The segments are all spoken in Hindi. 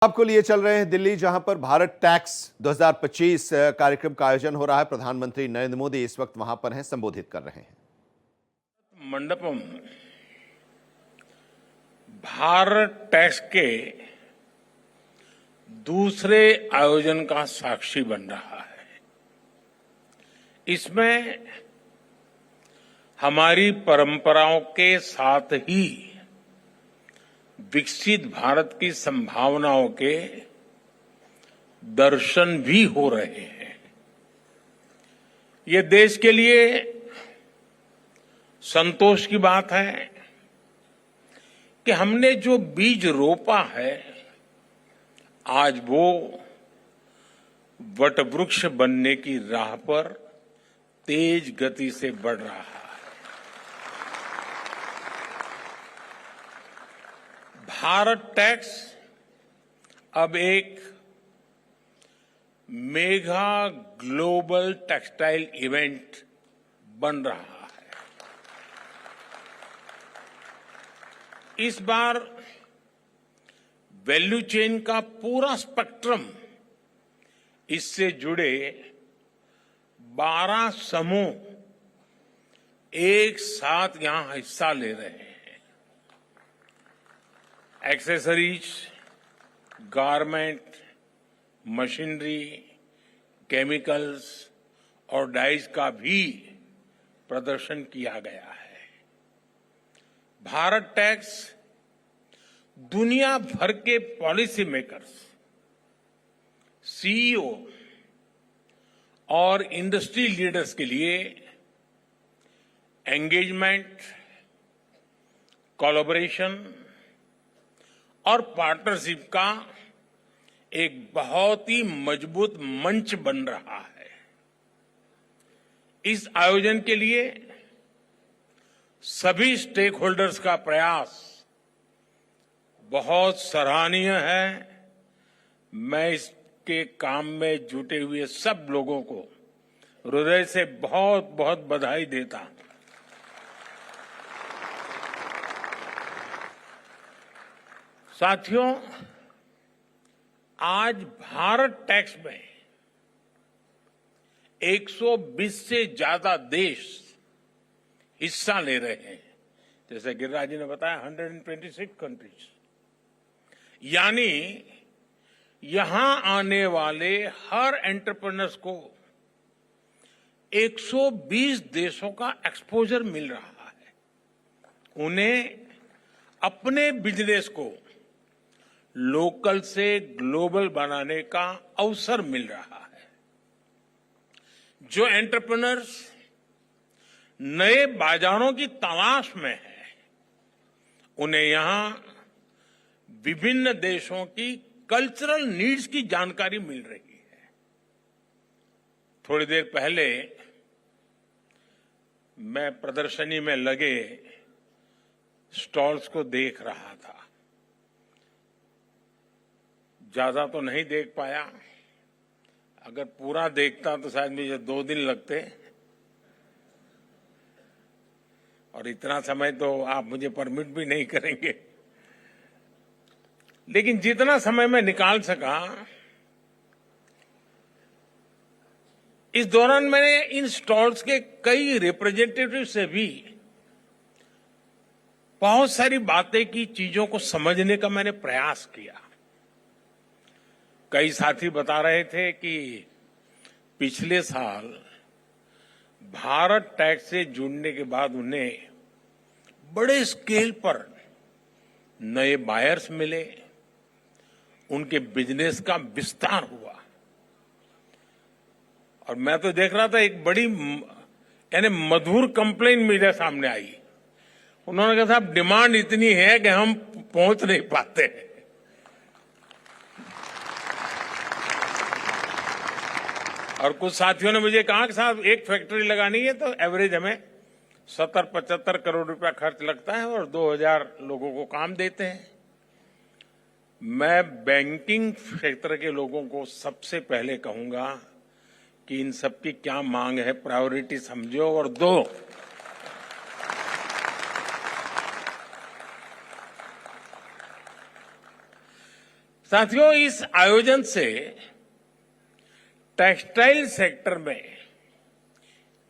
आपको लिए चल रहे हैं दिल्ली, जहां पर भारत टैक्स 2025 कार्यक्रम का आयोजन हो रहा है। प्रधानमंत्री नरेंद्र मोदी इस वक्त वहां पर हैं, संबोधित कर रहे हैं। मंडपम भारत टैक्स के दूसरे आयोजन का साक्षी बन रहा है। इसमें हमारी परंपराओं के साथ ही विकसित भारत की संभावनाओं के दर्शन भी हो रहे हैं। ये देश के लिए संतोष की बात है कि हमने जो बीज रोपा है आज वो वटवृक्ष बनने की राह पर तेज गति से बढ़ रहा है। भारत टैक्स अब एक मेगा ग्लोबल टेक्सटाइल इवेंट बन रहा है। इस बार वैल्यू चेन का पूरा स्पेक्ट्रम, इससे जुड़े 12 समूह एक साथ यहां हिस्सा ले रहे हैं। एक्सेसरीज, गारमेंट, मशीनरी, केमिकल्स और डाइज का भी प्रदर्शन किया गया है। भारत टैक्स दुनिया भर के पॉलिसी मेकर्स, सीईओ और इंडस्ट्री लीडर्स के लिए एंगेजमेंट, कोलैबोरेशन और पार्टनरशिप का एक बहुत ही मजबूत मंच बन रहा है। इस आयोजन के लिए सभी स्टेक होल्डर्स का प्रयास बहुत सराहनीय है। मैं इसके काम में जुटे हुए सब लोगों को हृदय से बहुत बहुत बधाई देता हूं। साथियों, आज भारत टैक्स में 120 से ज्यादा देश हिस्सा ले रहे हैं। जैसे गिरिराज जी ने बताया, 126 कंट्रीज, यानी यहां आने वाले हर एंटरप्रेन्योर्स को 120 देशों का एक्सपोजर मिल रहा है। उन्हें अपने बिजनेस को लोकल से ग्लोबल बनाने का अवसर मिल रहा है। जो एंटरप्रेन्योर्स नए बाजारों की तलाश में हैं, उन्हें यहां विभिन्न देशों की कल्चरल नीड्स की जानकारी मिल रही है। थोड़ी देर पहले मैं प्रदर्शनी में लगे स्टॉल्स को देख रहा था। ज्यादा तो नहीं देख पाया, अगर पूरा देखता तो शायद मुझे 2 दिन लगते, और इतना समय तो आप मुझे परमिट भी नहीं करेंगे। लेकिन जितना समय मैं निकाल सका, इस दौरान मैंने इन स्टॉल्स के कई रिप्रेजेंटेटिव से भी बहुत सारी बातें की, चीजों को समझने का मैंने प्रयास किया। कई साथी बता रहे थे कि पिछले साल भारत टैक्स से जुड़ने के बाद उन्हें बड़े स्केल पर नए बायर्स मिले, उनके बिजनेस का विस्तार हुआ। और मैं तो देख रहा था, एक बड़ी यानी मधुर कंप्लेन मेरे सामने आई। उन्होंने कहा, साहब डिमांड इतनी है कि हम पहुंच नहीं पाते हैं। और कुछ साथियों ने मुझे कहा कि साहब एक फैक्ट्री लगानी है तो एवरेज हमें 70-75 करोड़ रुपया खर्च लगता है और 2000 लोगों को काम देते हैं। मैं बैंकिंग क्षेत्र के लोगों को सबसे पहले कहूंगा कि इन सबकी क्या मांग है, प्रायोरिटी समझो और दो। साथियों, इस आयोजन से टेक्सटाइल सेक्टर में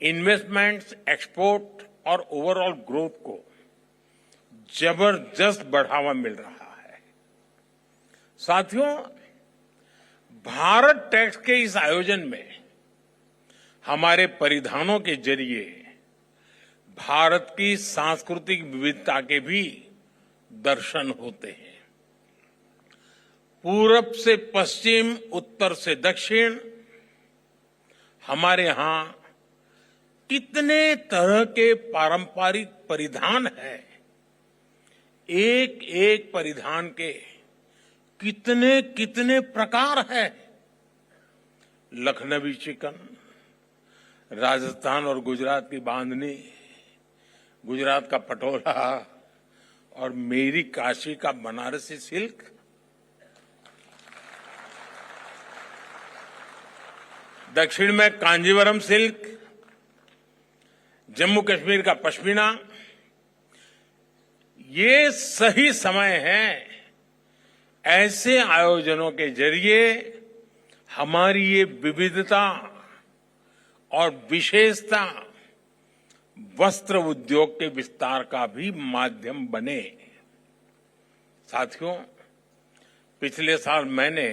इन्वेस्टमेंट्स, एक्सपोर्ट और ओवरऑल ग्रोथ को जबरदस्त बढ़ावा मिल रहा है। साथियों, भारत टैक्स के इस आयोजन में हमारे परिधानों के जरिए भारत की सांस्कृतिक विविधता के भी दर्शन होते हैं। पूरब से पश्चिम, उत्तर से दक्षिण, हमारे यहां कितने तरह के पारंपरिक परिधान हैं। एक एक परिधान के कितने कितने प्रकार हैं। लखनवी चिकन, राजस्थान और गुजरात की बांधनी, गुजरात का पटोला और मेरी काशी का बनारसी सिल्क, दक्षिण में कांजीवरम सिल्क, जम्मू कश्मीर का पश्मीना। ये सही समय है ऐसे आयोजनों के जरिए हमारी ये विविधता और विशेषता वस्त्र उद्योग के विस्तार का भी माध्यम बने। साथियों, पिछले साल मैंने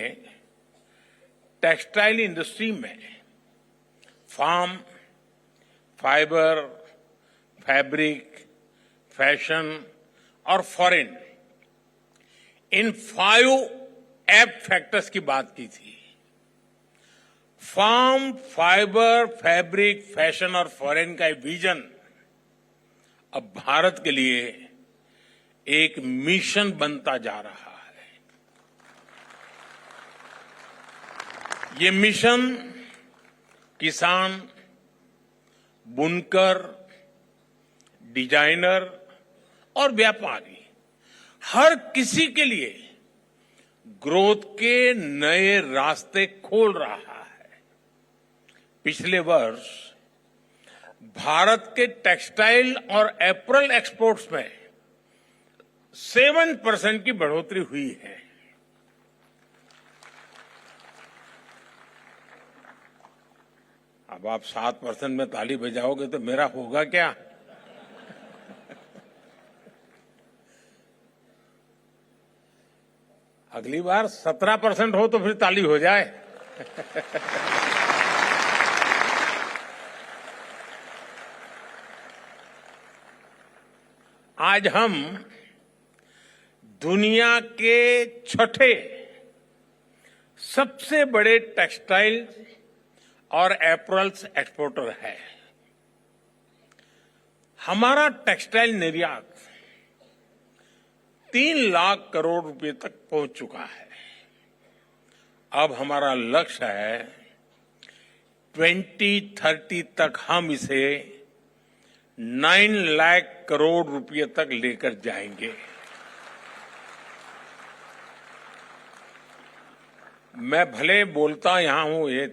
टेक्सटाइल इंडस्ट्री में फार्म, फाइबर, फैब्रिक, फैशन और फॉरेन, इन 5 एप फैक्टर्स की बात की थी। फार्म, फाइबर, फैब्रिक, फैशन और फॉरेन का विजन अब भारत के लिए एक मिशन बनता जा रहा है। ये मिशन किसान, बुनकर, डिजाइनर और व्यापारी, हर किसी के लिए ग्रोथ के नए रास्ते खोल रहा है। पिछले वर्ष भारत के टेक्सटाइल और एपरल एक्सपोर्ट्स में 7% की बढ़ोतरी हुई है। अब आप 7% में ताली बजाओगे तो मेरा होगा क्या? अगली बार 17% हो तो फिर ताली हो जाए। आज हम दुनिया के 6ठे सबसे बड़े टेक्सटाइल और एपरल्स एक्सपोर्टर है। हमारा टेक्सटाइल निर्यात 3 लाख करोड़ रुपए तक पहुंच चुका है। अब हमारा लक्ष्य है 2030 तक हम इसे 9 लाख करोड़ रुपए तक लेकर जाएंगे। मैं भले बोलता यहां हूं ये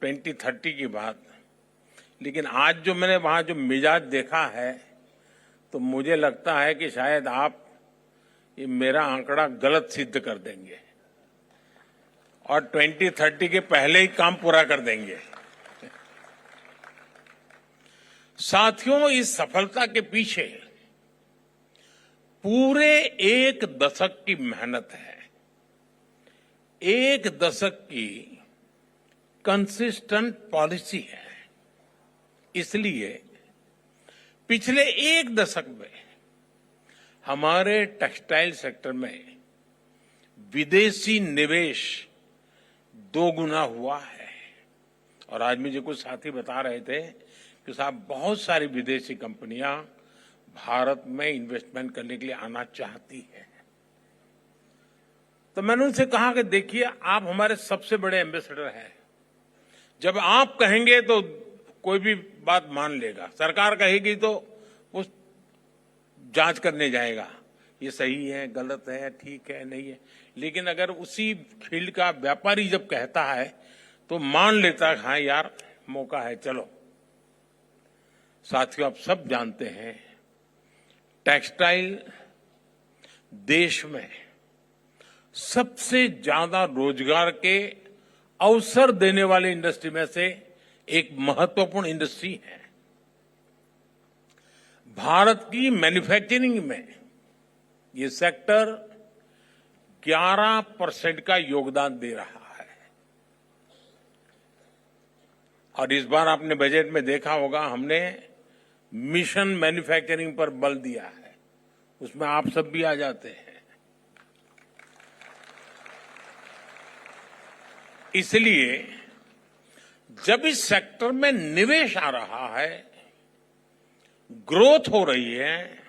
2030 की बात, लेकिन आज जो मैंने वहां जो मिजाज देखा है तो मुझे लगता है कि शायद आप ये मेरा आंकड़ा गलत सिद्ध कर देंगे और 2030 के पहले ही काम पूरा कर देंगे। साथियों, इस सफलता के पीछे पूरे 1 दशक की मेहनत है। 1 दशक की कंसिस्टेंट पॉलिसी है। इसलिए पिछले 1 दशक में हमारे टेक्सटाइल सेक्टर में विदेशी निवेश 2 गुना हुआ है। और आज मुझे कुछ साथी बता रहे थे कि साहब बहुत सारी विदेशी कंपनियां भारत में इन्वेस्टमेंट करने के लिए आना चाहती हैं। तो मैंने उनसे कहा कि देखिए, आप हमारे सबसे बड़े एम्बेसडर हैं। जब आप कहेंगे तो कोई भी बात मान लेगा, सरकार कहेगी तो वो जांच करने जाएगा, ये सही है, गलत है, ठीक है, नहीं है। लेकिन अगर उसी फील्ड का व्यापारी जब कहता है तो मान लेता है, हाँ यार मौका है, चलो। साथियों, आप सब जानते हैं टेक्सटाइल देश में सबसे ज्यादा रोजगार के अवसर देने वाली इंडस्ट्री में से एक महत्वपूर्ण इंडस्ट्री है। भारत की मैन्युफैक्चरिंग में ये सेक्टर 11% का योगदान दे रहा है। और इस बार आपने बजट में देखा होगा, हमने मिशन मैन्युफैक्चरिंग पर बल दिया है। उसमें आप सब भी आ जाते हैं। इसलिए जब इस सेक्टर में निवेश आ रहा है, ग्रोथ हो रही है,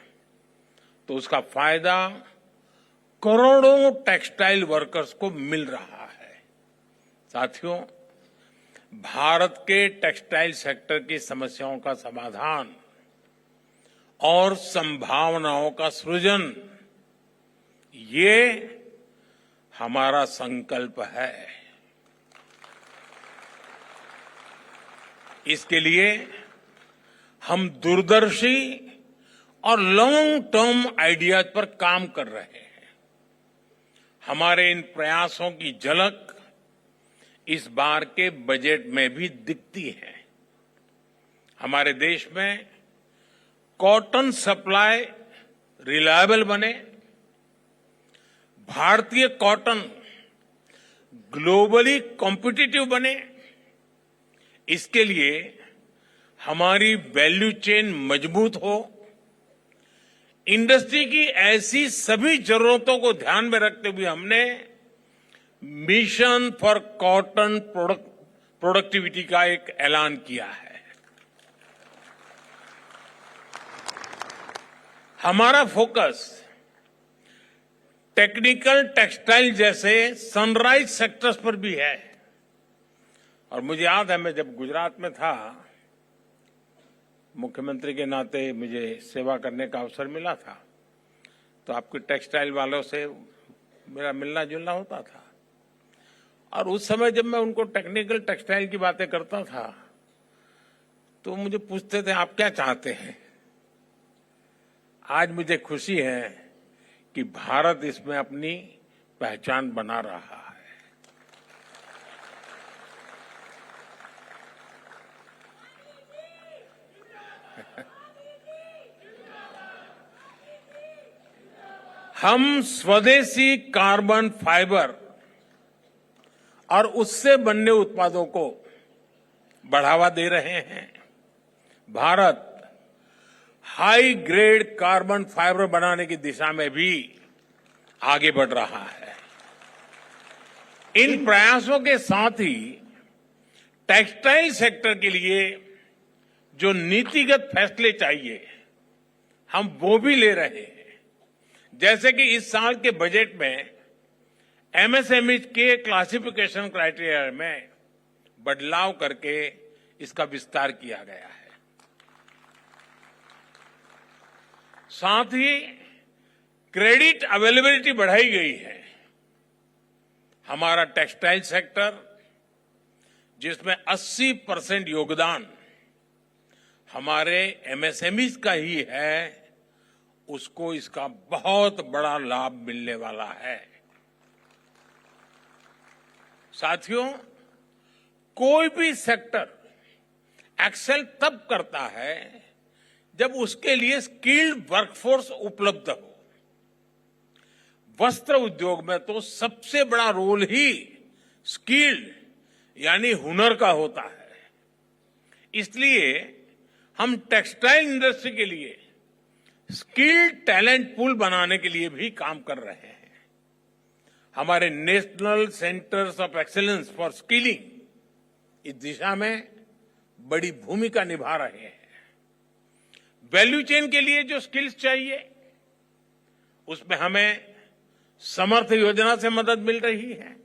तो उसका फायदा करोड़ों टेक्सटाइल वर्कर्स को मिल रहा है। साथियों, भारत के टेक्सटाइल सेक्टर की समस्याओं का समाधान और संभावनाओं का सृजन, ये हमारा संकल्प है। इसके लिए हम दूरदर्शी और लॉन्ग टर्म आइडियाज पर काम कर रहे हैं। हमारे इन प्रयासों की झलक इस बार के बजट में भी दिखती है। हमारे देश में कॉटन सप्लाई रिलायबल बने, भारतीय कॉटन ग्लोबली कॉम्पिटिटिव बने, इसके लिए हमारी वैल्यू चेन मजबूत हो। इंडस्ट्री की ऐसी सभी जरूरतों को ध्यान में रखते हुए हमने मिशन फॉर कॉटन प्रोडक्टिविटी का एक ऐलान किया है। हमारा फोकस टेक्निकल टेक्सटाइल जैसे सनराइज सेक्टर्स पर भी है। और मुझे याद है, मैं जब गुजरात में था, मुख्यमंत्री के नाते मुझे सेवा करने का अवसर मिला था, तो आपके टेक्सटाइल वालों से मेरा मिलना जुलना होता था। और उस समय जब मैं उनको टेक्निकल टेक्सटाइल की बातें करता था, तो मुझे पूछते थे, आप क्या चाहते हैं? आज मुझे खुशी है कि भारत इसमें अपनी पहचान बना रहा है। हम स्वदेशी कार्बन फाइबर और उससे बनने उत्पादों को बढ़ावा दे रहे हैं। Bharat high grade carbon fibre बनाने की दिशा में भी आगे बढ़ रहा है। इन प्रयासों के साथ ही टेक्सटाइल सेक्टर के लिए जो नीतिगत फैसले चाहिए, हम वो भी ले रहे हैं। जैसे कि इस साल के बजट में एमएसएमई के क्लासिफिकेशन क्राइटेरिया में बदलाव करके इसका विस्तार किया गया है। साथ ही क्रेडिट अवेलेबिलिटी बढ़ाई गई है। हमारा टेक्सटाइल सेक्टर, जिसमें 80% योगदान हमारे एमएसएमईज का ही है, उसको इसका बहुत बड़ा लाभ मिलने वाला है। साथियों, कोई भी सेक्टर एक्सेल तब करता है जब उसके लिए स्किल्ड वर्कफोर्स उपलब्ध हो। वस्त्र उद्योग में तो सबसे बड़ा रोल ही स्किल्ड यानी हुनर का होता है। इसलिए हम टेक्सटाइल इंडस्ट्री के लिए स्किल्ड टैलेंट पूल बनाने के लिए भी काम कर रहे हैं। हमारे national centres of excellence for skilling इस दिशा में बड़ी भूमिका निभा रहे हैं। वैल्यू चेन के लिए जो स्किल्स चाहिए, उसमें हमें समर्थ योजना से मदद मिल रही है।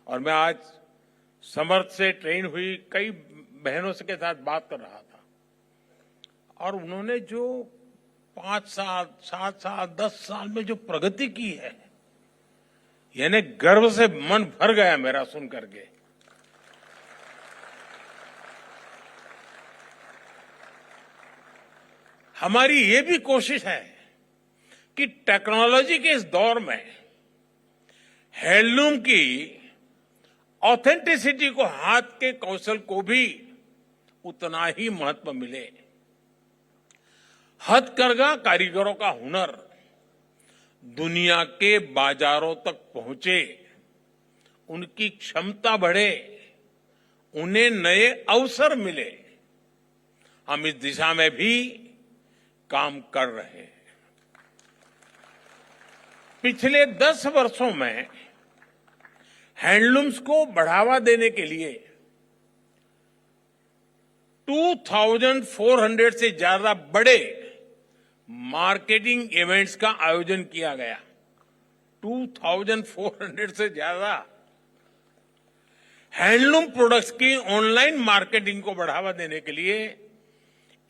और मैं आज समर्थ से ट्रेन हुई कई बहनों से के साथ बात कर रहा था, और उन्होंने जो 5 साल, 7 साल, 10 साल में जो प्रगति की है, यानी गर्व से मन भर गया मेरा सुन करके। हमारी ये भी कोशिश है कि टेक्नोलॉजी के इस दौर में हैंडलूम की ऑथेंटिसिटी को, हाथ के कौशल को भी उतना ही महत्व मिले। हथकरघा कारीगरों का हुनर दुनिया के बाजारों तक पहुंचे, उनकी क्षमता बढ़े, उन्हें नए अवसर मिले, हम इस दिशा में भी काम कर रहे हैं। पिछले 10 वर्षों में हैंडलूम्स को बढ़ावा देने के लिए 2400 से ज्यादा बड़े मार्केटिंग इवेंट्स का आयोजन किया गया। 2400 से ज्यादा। हैंडलूम प्रोडक्ट्स की ऑनलाइन मार्केटिंग को बढ़ावा देने के लिए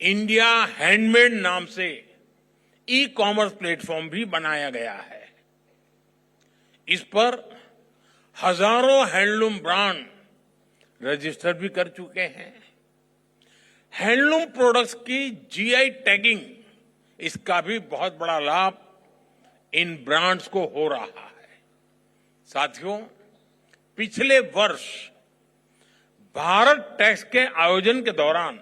इंडिया हैंडमेड नाम से ई कॉमर्स प्लेटफॉर्म भी बनाया गया है। इस पर हजारों हैंडलूम ब्रांड रजिस्टर भी कर चुके हैं। हैंडलूम प्रोडक्ट्स की जीआई टैगिंग, इसका भी बहुत बड़ा लाभ इन ब्रांड्स को हो रहा है। साथियों, पिछले वर्ष भारत टैक्स के आयोजन के दौरान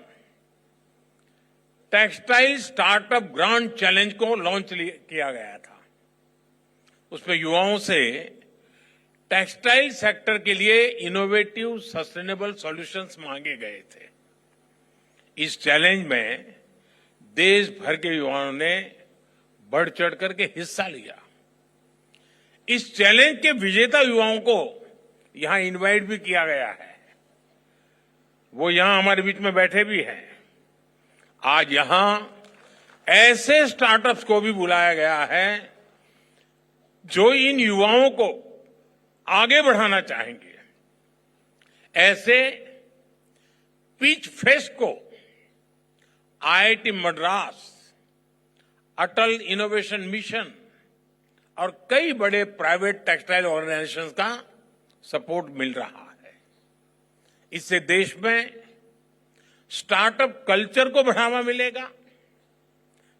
टेक्सटाइल स्टार्टअप ग्रांड चैलेंज को लॉन्च किया गया था। उसमें युवाओं से टेक्सटाइल सेक्टर के लिए इनोवेटिव सस्टेनेबल सॉल्यूशंस मांगे गए थे। इस चैलेंज में देश भर के युवाओं ने बढ़ चढ़ करके हिस्सा लिया। इस चैलेंज के विजेता युवाओं को यहां इनवाइट भी किया गया है। वो यहां हमारे बीच में बैठे भी हैं। आज यहां ऐसे स्टार्टअप्स को भी बुलाया गया है जो इन युवाओं को आगे बढ़ाना चाहेंगे। ऐसे पिच फेस्ट को आईआईटी मद्रास, अटल इनोवेशन मिशन और कई बड़े प्राइवेट टेक्सटाइल ऑर्गेनाइजेशंस का सपोर्ट मिल रहा है। इससे देश में स्टार्टअप कल्चर को बढ़ावा मिलेगा।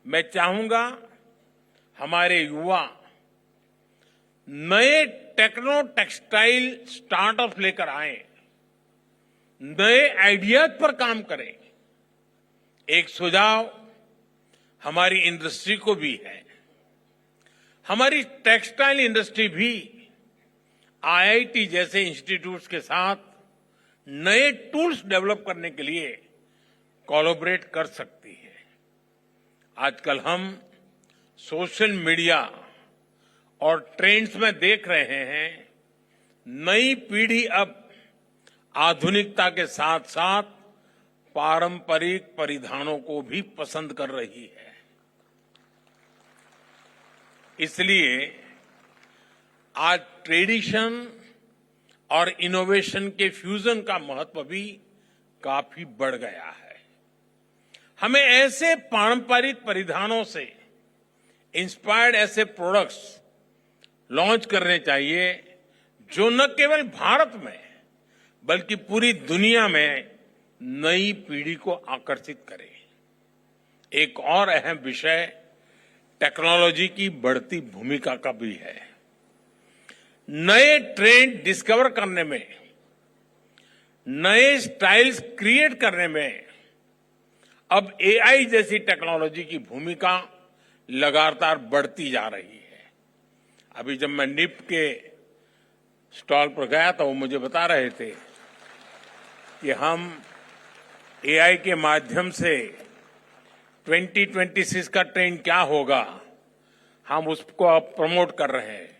मैं चाहूंगा हमारे युवा नए टेक्नो टेक्सटाइल स्टार्टअप लेकर आए, नए आइडियाज पर काम करें। एक सुझाव हमारी इंडस्ट्री को भी है। हमारी टेक्सटाइल इंडस्ट्री भी आईआईटी जैसे इंस्टीट्यूट्स के साथ नए टूल्स डेवलप करने के लिए कोलैबोरेट कर सकती है। आजकल हम सोशल मीडिया और ट्रेंड्स में देख रहे हैं, नई पीढ़ी अब आधुनिकता के साथ साथ पारंपरिक परिधानों को भी पसंद कर रही है। इसलिए आज ट्रेडिशन और इनोवेशन के फ्यूजन का महत्व भी काफी बढ़ गया है। हमें ऐसे पारंपरिक परिधानों से इंस्पायर्ड ऐसे प्रोडक्ट्स लॉन्च करने चाहिए जो न केवल भारत में बल्कि पूरी दुनिया में नई पीढ़ी को आकर्षित करे। एक और अहम विषय टेक्नोलॉजी की बढ़ती भूमिका का भी है। नए ट्रेंड डिस्कवर करने में, नए स्टाइल्स क्रिएट करने में अब एआई जैसी टेक्नोलॉजी की भूमिका लगातार बढ़ती जा रही है। अभी जब मैं निफ्ट के स्टॉल पर गया तो वो मुझे बता रहे थे कि हम एआई के माध्यम से 2026 का ट्रेंड क्या होगा, हम उसको अब प्रमोट कर रहे हैं।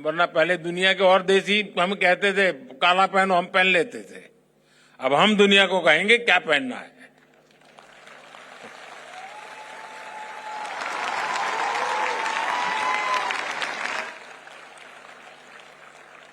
वरना पहले दुनिया के और देश ही हम कहते थे काला पहनो, हम पहन लेते थे। अब हम दुनिया को कहेंगे क्या पहनना है।